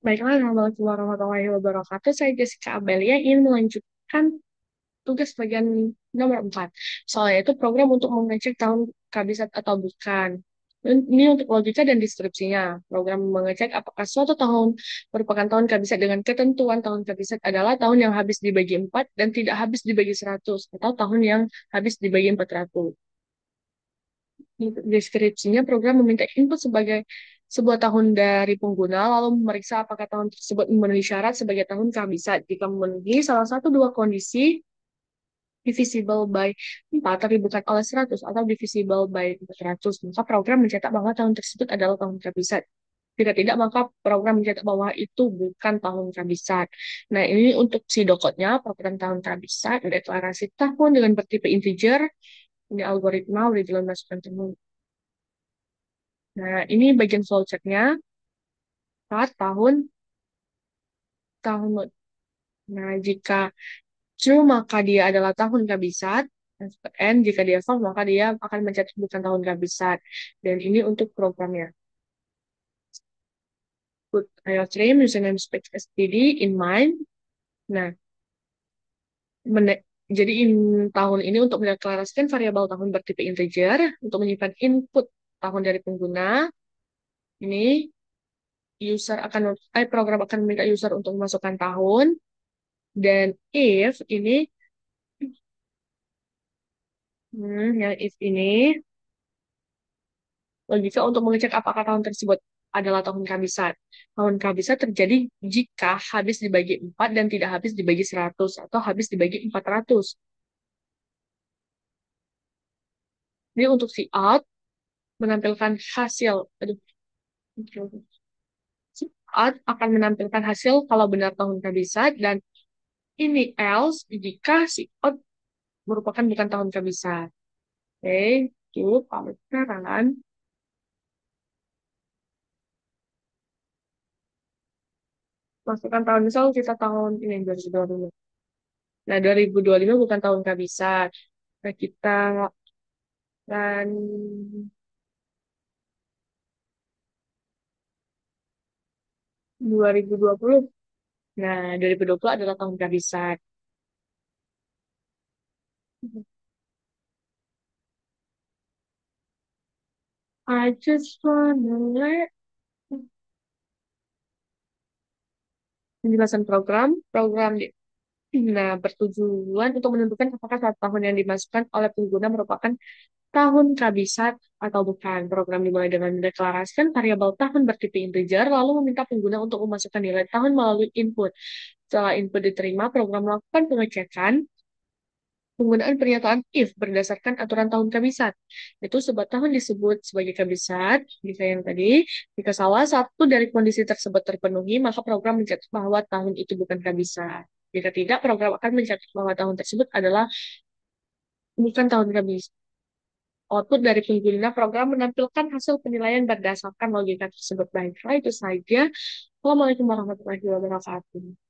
Baiklah, Assalamualaikum warahmatullahi wabarakatuh. Saya Jessica Abelia ingin melanjutkan tugas bagian nomor 4. Soalnya itu program untuk mengecek tahun kabisat atau bukan. Ini untuk logika dan deskripsinya. Program mengecek apakah suatu tahun merupakan tahun kabisat dengan ketentuan tahun kabisat adalah tahun yang habis dibagi 4 dan tidak habis dibagi 100, atau tahun yang habis dibagi 400. Deskripsinya, program meminta input sebagai sebuah tahun dari pengguna, lalu memeriksa apakah tahun tersebut memenuhi syarat sebagai tahun kehabisan. Jika memenuhi salah satu dua kondisi, divisible by 4 tapi bukan oleh 100, atau divisible by 400, maka program mencetak bahwa tahun tersebut adalah tahun kehabisan. Jika tidak, maka program mencetak bahwa itu bukan tahun kehabisan. Nah, ini untuk si dokotnya, program tahun kehabisan, deklarasi tahun dengan bertipe integer, ini algoritma udah dimasukkan semua. Nah, ini bagian flowchart-nya. Saat tahun. Nah, jika true maka dia adalah tahun kabisat. And jika dia false maka dia akan mencatat bukan tahun kabisat. Dan ini untuk programnya. Put IOStream username space std in mind. Nah, jadi tahun ini untuk mendeklarasikan variabel tahun bertipe integer, untuk menyimpan input tahun dari pengguna. Ini program akan meminta user untuk memasukkan tahun. Dan if ini, yang if ini logika untuk mengecek apakah tahun tersebut adalah tahun kabisat. Tahun kabisat terjadi jika habis dibagi 4 dan tidak habis dibagi 100, atau habis dibagi 400. Ini untuk si out menampilkan hasil. Aduh, si out akan menampilkan hasil kalau benar tahun kabisat, dan ini else jika si out merupakan bukan tahun kabisat. Oke, cukup sekarang. Masukkan tahun, misal kita tahun ini 2025. Nah, 2025 bukan tahun kabisat. Nah, kita dan 2020. Nah, 2020 adalah tahun kabisat. I just wanna let penjelasan program nah, bertujuan untuk menentukan apakah satu tahun yang dimasukkan oleh pengguna merupakan tahun kabisat atau bukan. Program dimulai dengan mendeklarasikan variabel tahun bertipe integer, lalu meminta pengguna untuk memasukkan nilai tahun melalui input. Setelah input diterima, program melakukan pengecekan penggunaan pernyataan if berdasarkan aturan tahun kabisat. Itu sebuah tahun disebut sebagai kabisat, jika yang tadi, jika salah satu dari kondisi tersebut terpenuhi, maka program mencatat bahwa tahun itu bukan kabisat. Jika tidak, program akan mencatat bahwa tahun tersebut adalah bukan tahun kabisat. Output dari pengguna program menampilkan hasil penilaian berdasarkan logika tersebut. Baiklah, itu saja. Assalamualaikum warahmatullahi wabarakatuh.